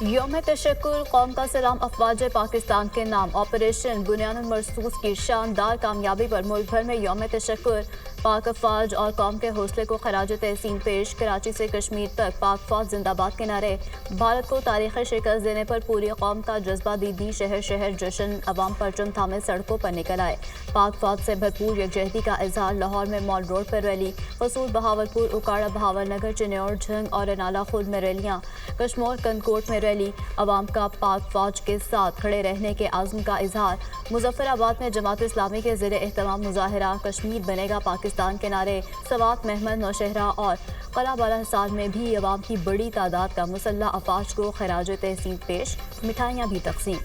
यौम तशक्कुर कौम का सलाम अफवाज पाकिस्तान के नाम। ऑपरेशन बुनियानुल मरसूस की शानदार कामयाबी पर मुल्क भर में यौम तशक्कुर। पाक अफवाज और कौम के हौसले को खराज तहसीन पेश। कराची से कश्मीर तक पाक फौज जिंदाबाद के नारे। भारत को तारीखी शिकस्त देने पर पूरी कौम का जज्बा। दीदी शहर शहर जश्न, अवाम परचम थामे सड़कों पर निकल आए। पाक फौज से भरपूर यकजहती का इजहार। लाहौर में मॉल रोड पर रैली। कसूर, बहावलपुर, उकाड़ा, बहावल नगर, चिन्नौर, झंग और नाला खुर्द में रैलियाँ। कश्मोर, कनकोट में रैली। अवाम का पाक फौज के साथ खड़े रहने के आज़म का इजहार। मुजफ्फराबाद में जमात इस्लामी के ज़ेर एहतमाम मुजाहिरा। कश्मीर बनेगा पाकिस्तान के नारे। सवात, महमद, नौशहरा और कला बाला हिसार में भी अवाम की बड़ी तादाद का मुसल्लह अफवाज को खराज तहसीन पेश। मिठाइयाँ भी तकसीम।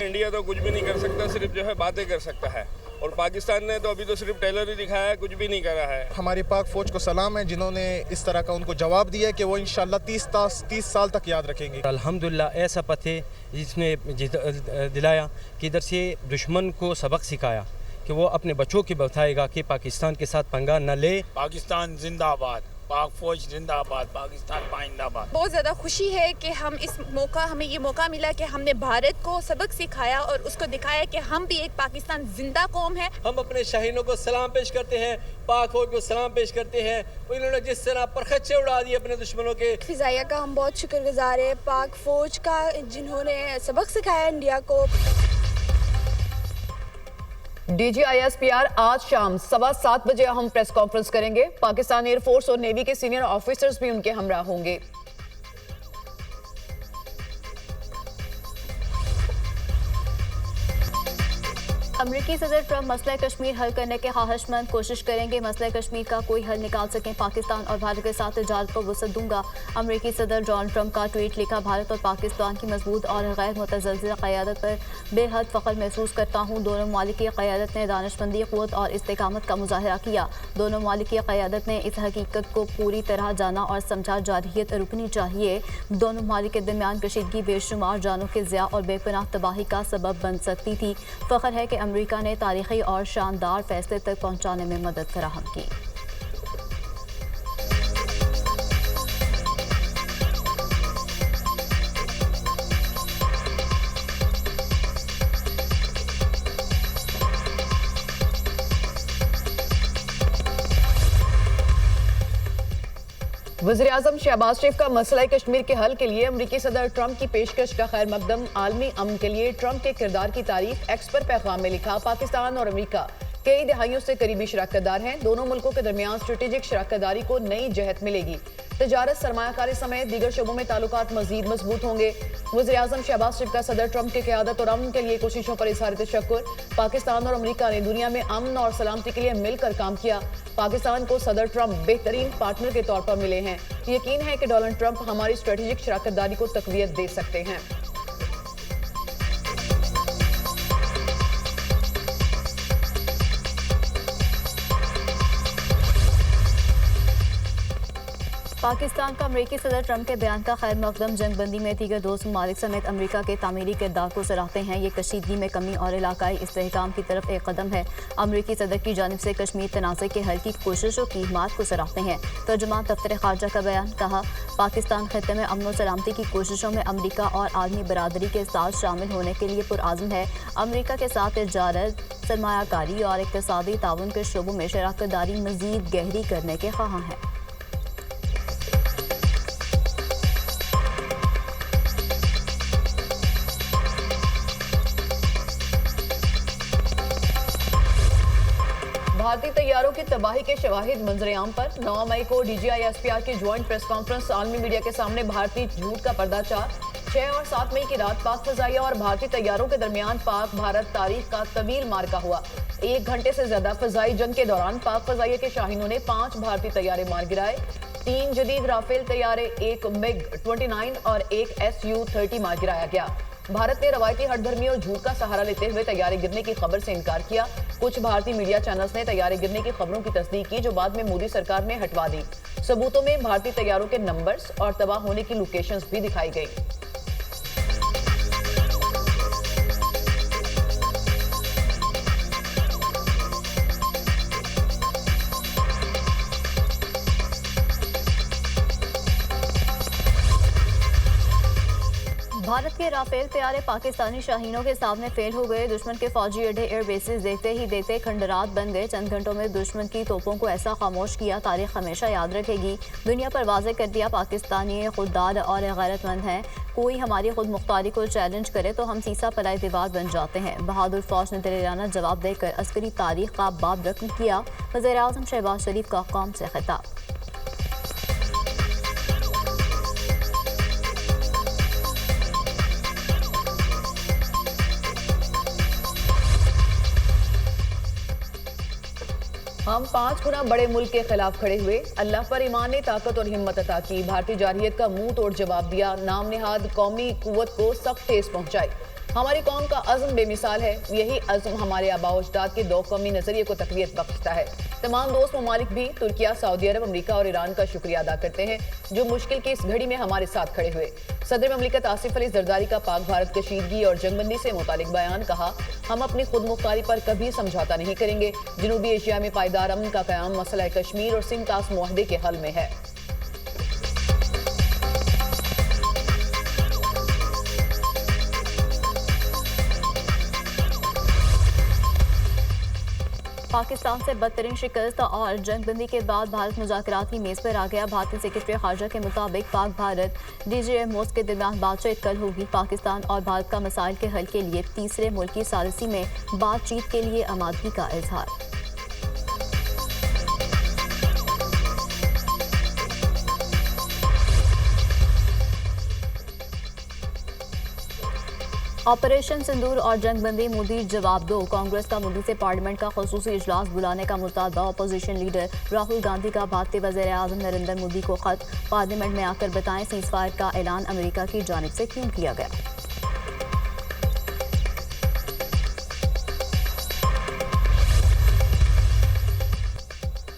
इंडिया तो कुछ भी नहीं कर सकता, सिर्फ जो है बातें कर सकता है, और पाकिस्तान ने तो अभी तो सिर्फ टेलर ही दिखाया है, कुछ भी नहीं करा है। हमारी पाक फौज को सलाम है जिन्होंने इस तरह का उनको जवाब दिया कि वो इंशाल्लाह 30 साल तक याद रखेंगे। अल्हम्दुलिल्लाह ऐसा पथे जिसने दिलाया कि इधर से दुश्मन को सबक सिखाया कि वो अपने बच्चों की बताएगा कि पाकिस्तान के साथ पंगा न ले। पाकिस्तान जिंदाबाद, पाक फौज जिंदाबाद, पाकिस्तान पाइंदाबाद। बहुत ज़्यादा खुशी है कि हमें ये मौका मिला कि हमने भारत को सबक सिखाया और उसको दिखाया कि हम भी एक पाकिस्तान जिंदा कौम है। हम अपने शाहीनों को सलाम पेश करते हैं, पाक फौज को सलाम पेश करते हैं। इन्होंने जिस तरह परखच्चे उड़ा दिए अपने दुश्मनों के। फिजाइया का हम बहुत शुक्रगुजार है पाक फौज का जिन्होंने सबक सिखाया इंडिया को। DGISPR आज शाम 7:15 बजे हम प्रेस कॉन्फ्रेंस करेंगे। पाकिस्तान एयरफोर्स और नेवी के सीनियर ऑफिसर्स भी उनके हमरा होंगे। अमरीकी सदर ट्रंप मसला कश्मीर हल करने के ख्वाहिशमंद। कोशिश करेंगे मसला कश्मीर का कोई हल निकाल सकें। पाकिस्तान और भारत के साथ तजारत को वसअत दूंगा। अमरीकी सदर डोनाल्ड ट्रंप का ट्वीट लिखा। भारत और पाकिस्तान की मजबूत और गैर मुतज़लज़िल क़यादत पर बेहद फ़ख्र महसूस करता हूँ। दोनों ममालिक की क़यादत ने दानिशमंदी, क़ुव्वत और इस्तेकामत का मुज़ाहरा किया। दोनों ममालिक की क़यादत ने इस हकीकत को पूरी तरह जाना और समझा जारहियत रुकनी चाहिए। दोनों ममालिक के दरमियान कशीदगी बेशुमार जानों के ज़िया और बेपनाह तबाही का सबब बन सकती थी। फ़ख्र है कि अमेरिका ने तारीखी और शानदार फैसले तक पहुंचाने में मदद फराहम की। वज़ीर-ए-आज़म शहबाज शरीफ का मसला कश्मीर के हल के लिए अमरीकी सदर ट्रंप की पेशकश का खैर मकदम। आलमी अमन के लिए ट्रंप के किरदार की तारीफ। एक्स पर पैगाम में लिखा, पाकिस्तान और अमरीका कई दहाइयों से करीबी शराकतदार हैं। दोनों मुल्कों के दरमियान स्ट्रेटेजिक शराकतदारी को नई जहत मिलेगी। तजारत, सरमायाकारी समेत दीगर शोबों में ताल्लुकात मजीद मजबूत होंगे। वज़ीर-ए-आज़म शहबाज शरीफ का सदर ट्रंप की क़यादत और अमन के लिए कोशिशों पर इज़हार तशक्कुर। पाकिस्तान और अमरीका ने दुनिया में अमन और सलामती के लिए मिलकर काम किया। पाकिस्तान को सदर ट्रंप बेहतरीन पार्टनर के तौर पर मिले हैं। यकीन है कि डोनाल्ड ट्रंप हमारी स्ट्रेटेजिक शराकतदारी को तक़वियत दे सकते हैं। पाकिस्तान का अमरीकी सदर ट्रंप के बयान का खैर मकदम जंगबंदी में दीगर दोस्त ममालिक समेत अमरीका के तामीरी किरदार को सराहते हैं। ये कशीदगी में कमी और इलाकाई इस्तेहकाम की तरफ एक कदम है। अमरीकी सदर की जानिब से कश्मीर तनाज़े के हल की कोशिशों की हिमायत को सराहते हैं। तर्जुमान दफ्तर खारजा का बयान, कहा पाकिस्तान खत्ते में अमन और सलामती की कोशिशों में अमरीका और आलमी बरादरी के साथ शामिल होने के लिए पुरआज़म है। अमरीका के साथ तजारत, सरमायाकारी और इक़्तिसादी ताउन के शोबों में शराकतदारी मज़ीद गहरी करने के ख्वाहां हैं। भारतीय तैयारों की तबाही के शवाहिद मंजरेआम पर 9 मई को DGISPR की ज्वाइंट प्रेस कॉन्फ्रेंस। आलमी मीडिया के सामने भारतीय झूठ का पर्दाचार। 6 और 7 मई की रात पाक फजाइया और भारतीय तैयारों के दरमियान पाक भारत तारीख का तवील मार्का हुआ। 1 घंटे से ज्यादा फजाई जंग के दौरान पाक फजाइया के शाहीनों ने 5 भारतीय तैयारे मार गिराए। 3 जदीद राफेल तैयारे, 1 MiG-29 और 1 Su-30 मार गिराया गया। भारत ने रवायती हठधर्मी और झूठ का सहारा लेते हुए तैयारे गिरने की खबर से इनकार किया। कुछ भारतीय मीडिया चैनल्स ने तैयारे गिरने की खबरों की तस्दीक की, जो बाद में मोदी सरकार ने हटवा दी। सबूतों में भारतीय तैयारों के नंबर्स और तबाह होने की लोकेशंस भी दिखाई गई। भारत के राफेल तैयारे पाकिस्तानी शाहीनों के सामने फेल हो गए। दुश्मन के फौजी अड्डे एयर बेसिस देखते ही देखते खंडरात बन गए। चंद घंटों में दुश्मन की तोपों को ऐसा खामोश किया, तारीख हमेशा याद रखेगी। दुनिया पर वाज़ेह कर दिया पाकिस्तानी खुददार और गैरतमंद हैं। कोई हमारी खुद मुख्तारी को चैलेंज करे तो हम सीसा पलाई दीवार बन जाते हैं। बहादुर फौज ने दिलाना जवाब देकर अस्करी तारीख का बाब रकम किया। वज़ीर-ए-आज़म शहबाज शरीफ का कौम से खिताब। हम 5 गुना बड़े मुल्क के खिलाफ खड़े हुए। अल्लाह पर ईमान ने ताकत और हिम्मत अता की। भारतीय जारहियत का मुंह तोड़ जवाब दिया। नाम नेहाद कौमी कुव्वत को सख्त ठेस पहुंचाई। हमारी कौम का अज़्म बेमिसाल है। यही अज़्म हमारे आबाओ अजदाद के दो कौमी नजरिए को तक़वियत बख्शता है। तमाम दोस्त ममालिक भी तुर्किया, सऊदी अरब, अमरीका और ईरान का शुक्रिया अदा करते हैं जो मुश्किल की इस घड़ी में हमारे साथ खड़े हुए। सदर ममलिकत आसिफ अली जरदारी का पाक भारत कशीदगी और जंगबंदी से मुतालिक बयान। कहा, हम अपनी खुद मुख्तारी पर कभी समझौता नहीं करेंगे। जनूबी एशिया में पायदार अमन का क़याम मसला कश्मीर और सिंध तास मुआहदे के हल में है। पाकिस्तान से बदतरीन शिकस्त और जंगबंदी के बाद भारत मुज़ाकरात की मेज़ पर आ गया। भारतीय सेक्रेटरी खारजा के मुताबिक पाक भारत DGMOs के दरमियान बातचीत कल होगी। पाकिस्तान और भारत का मसाइल के हल के लिए तीसरे मुल्क की सालिसी में बातचीत के लिए आमादगी का इजहार। ऑपरेशन सिंदूर और जंगबंदी, मोदी जवाब दो। कांग्रेस का मोदी से पार्लियामेंट का खुसूसी इजलास बुलाने का मुतालबा। अपोजिशन लीडर राहुल गांधी का भारतीय वज़ीर-ए-आज़म नरेंद्र मोदी को खत। पार्लियामेंट में आकर बताएं सीज़फायर का ऐलान अमेरिका की जानिब से क्यों किया गया।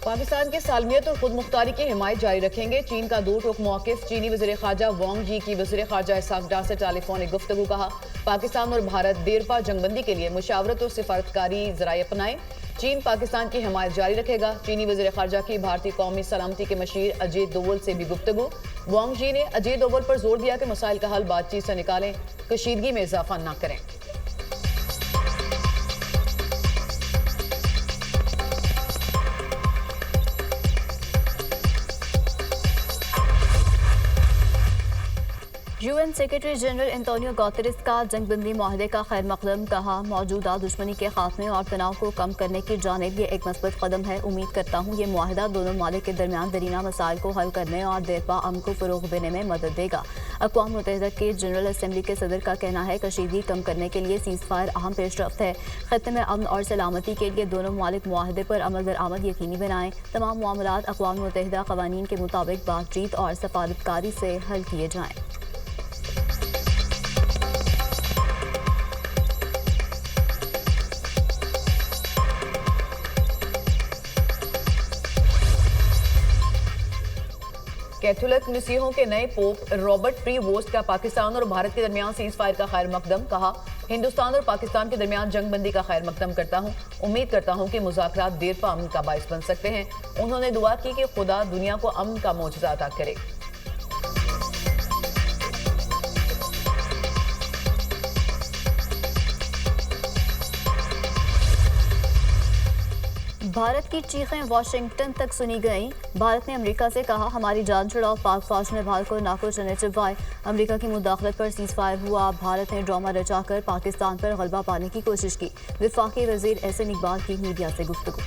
पाकिस्तान के सालमियत और खुद मुख्तारी की हिमायत जारी रखेंगे। चीन का दो टोक मौक़िफ़। चीनी वज़ीर ख़ारजा वांग जी की वज़ीर ख़ारजा इसाक डार से टेलीफोनिक गुफ्तगू। कहा, पाकिस्तान और भारत देरपा जंगबंदी के लिए मुशावरत और सिफारतकारी ज़राए अपनाएं। चीन पाकिस्तान की हिमायत जारी रखेगा। चीनी वज़ीर ख़ारजा की भारतीय कौमी सलामती के मशीर अजय दोवल से भी गुफ्तगू। वांग जी ने अजय दोवल पर जोर दिया कि मसाइल का हल बातचीत से निकालें, कशीदगी में इजाफा न करें। UN secretary general Antonio Guterres का जंगबंदी मुआहदे का खैर मकदम। कहा, मौजूदा दुश्मनी के खात्मे और तनाव को कम करने की जानिब ये एक मस्बत कदम है। उम्मीद करता हूँ ये मुआहदा दोनों ममालिक के दरमियान दरीना मसाइल को हल करने और देरपा अमन को फ़रोग़ देने में मदद देगा। अक़वाम मुत्तहिदा के जनरल असम्बली के सदर का कहना है, कशीदगी कम करने के लिए सीज़फायर अहम पेशरफ्त है। खत्ते में अमन और सलामती के लिए दोनों ममालिक मुआहदे पर अमल दरामद यकीनी बनाएं। तमाम मामलात अक़वाम मुत्तहिदा क़वानीन के मुताबिक बातचीत और सफारतकारी से हल किए जाएँ। कैथोलिक मसीहों के नए पोप रॉबर्ट प्रीवोस्ट का पाकिस्तान और भारत के दरमियान सीज़फायर का खैर मकदम। कहा, हिंदुस्तान और पाकिस्तान के दरमियान जंगबंदी का खैर मकदम करता हूँ। उम्मीद करता हूँ कि मुज़ाकरात देरपा अमन का बाइस बन सकते हैं। उन्होंने दुआ की कि खुदा दुनिया को अमन का मौजज़ा अता करे। भारत की चीखें वाशिंगटन तक सुनी गईं। भारत ने अमेरिका से कहा, हमारी जान छुड़ाओ। पाक फौज ने भारत को नाखुश रहने चिपवाए। अमेरिका की मुदाखलत पर सीज़फायर हुआ। भारत ने ड्रामा रचाकर पाकिस्तान पर गलबा पाने की कोशिश की। वफाकी वज़ीर एहसन इकबाल की मीडिया से गुफ्तगू।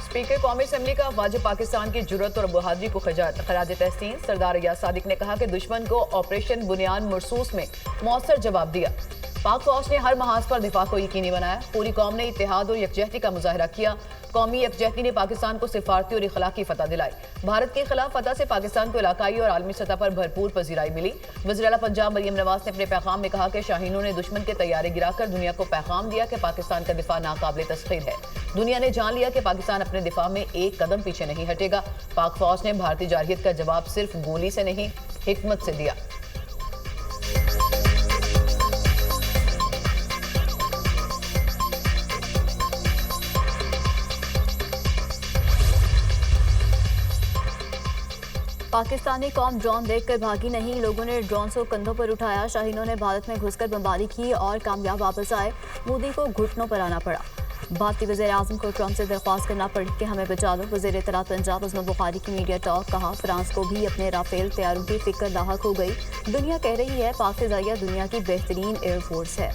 स्पीकर कौमी असम्बली का वाजिब पाकिस्तान की जुर्रत और बहादुरी को खराज तहसीन। सरदार रियाज सादिक ने कहा कि दुश्मन को ऑपरेशन बुनियाद मरसूस में मौसर जवाब दिया। पाक फौज ने हर महाज पर दिफा को यकीनी बनाया। पूरी कौम ने इत्तेहाद और यकजहती का मुजाहरा किया। कौमी यकजहती ने पाकिस्तान को सिफारती और इखलाकी फतह दिलाई। भारत के खिलाफ फतह से पाकिस्तान को इलाकाई और आलमी सतह पर भरपूर पजीराई मिली। वज़ीर आला पंजाब मरियम नवाज ने अपने पैगाम में कहा कि शाहीनों ने दुश्मन के तैयारे गिराकर दुनिया को पैगाम दिया कि पाकिस्तान का दिफा नाकाबिल तस्खीर है। दुनिया ने जान लिया कि पाकिस्तान अपने दिफा में एक कदम पीछे नहीं हटेगा। पाक फौज ने भारतीय जारहियत का जवाब सिर्फ गोली से नहीं, हिकमत से दिया। पाकिस्तानी कौम ड्रोन देखकर भागी नहीं, लोगों ने ड्रोन को कंधों पर उठाया। शाहीनों ने भारत में घुसकर बमबारी की और कामयाब वापस आए। मोदी को घुटनों पर आना पड़ा। भारतीय वज़ीर-ए-आज़म को ट्रंप से दरख्वास्त करना पड़ी कि हमें बचा लो। वज़ीर इत्तलात पंजाब उस्मान बुखारी की मीडिया टॉक। कहा, फ्रांस को भी अपने राफेल तैयारों की फिक्र लाहक हो गई। दुनिया कह रही है पाक फ़िज़ाइया दुनिया की बेहतरीन एयरफोर्स है।